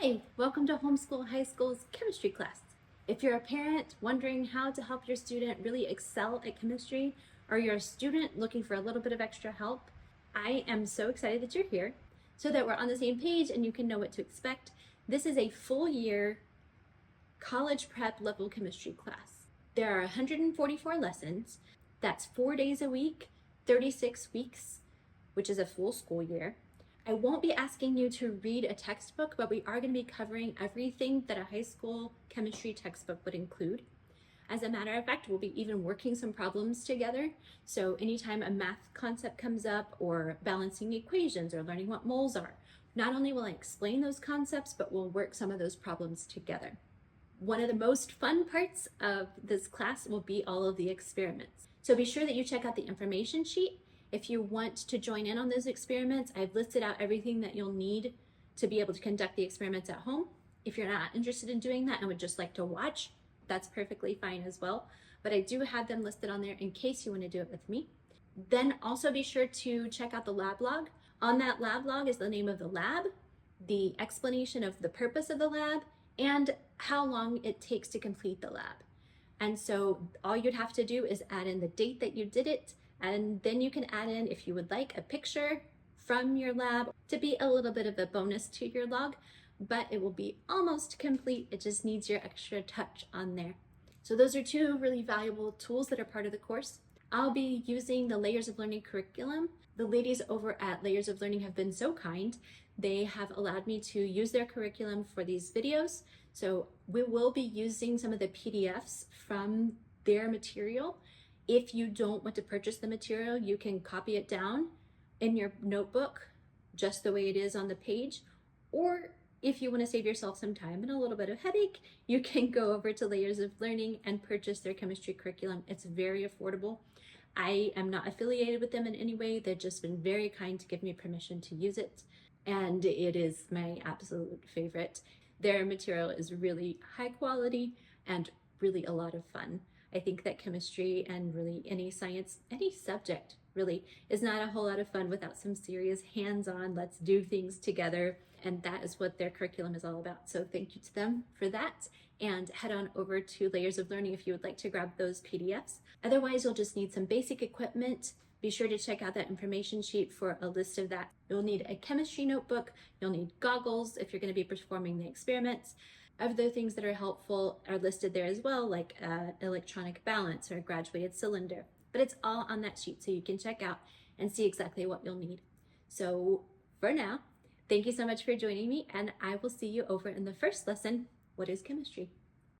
Hi, welcome to Homeschool High School's chemistry class. If you're a parent wondering how to help your student really excel at chemistry, or you're a student looking for a little bit of extra help, I am so excited that you're here so that we're on the same page and you can know what to expect. This is a full year college prep level chemistry class. There are 144 lessons. That's 4 days a week, 36 weeks, which is a full school year. I won't be asking you to read a textbook, but we are going to be covering everything that a high school chemistry textbook would include. As a matter of fact, we'll be even working some problems together. So anytime a math concept comes up, or balancing equations, or learning what moles are, not only will I explain those concepts, but we'll work some of those problems together. One of the most fun parts of this class will be all of the experiments. So be sure that you check out the information sheet. If you want to join in on those experiments, I've listed out everything that you'll need to be able to conduct the experiments at home. If you're not interested in doing that and would just like to watch, that's perfectly fine as well. But I do have them listed on there in case you want to do it with me. Then also be sure to check out the lab log. On that lab log is the name of the lab, the explanation of the purpose of the lab, and how long it takes to complete the lab. And so all you'd have to do is add in the date that you did it, and then you can add in, if you would like, a picture from your lab to be a little bit of a bonus to your log, but it will be almost complete. It just needs your extra touch on there. So those are two really valuable tools that are part of the course. I'll be using the Layers of Learning curriculum. The ladies over at Layers of Learning have been so kind. They have allowed me to use their curriculum for these videos. So we will be using some of the PDFs from their material. If you don't want to purchase the material, you can copy it down in your notebook just the way it is on the page. Or if you want to save yourself some time and a little bit of headache, you can go over to Layers of Learning and purchase their chemistry curriculum. It's very affordable. I am not affiliated with them in any way. They've just been very kind to give me permission to use it, and it is my absolute favorite. Their material is really high quality and really a lot of fun. I think that chemistry, and really any science, any subject really, is not a whole lot of fun without some serious hands-on, let's do things together. And that is what their curriculum is all about. So thank you to them for that. And head on over to Layers of Learning if you would like to grab those PDFs. Otherwise, you'll just need some basic equipment. Be sure to check out that information sheet for a list of that. You'll need a chemistry notebook. You'll need goggles if you're going to be performing the experiments. Other things that are helpful are listed there as well, like electronic balance or a graduated cylinder. But it's all on that sheet, so you can check out and see exactly what you'll need. So for now, thank you so much for joining me, and I will see you over in the first lesson, What is Chemistry?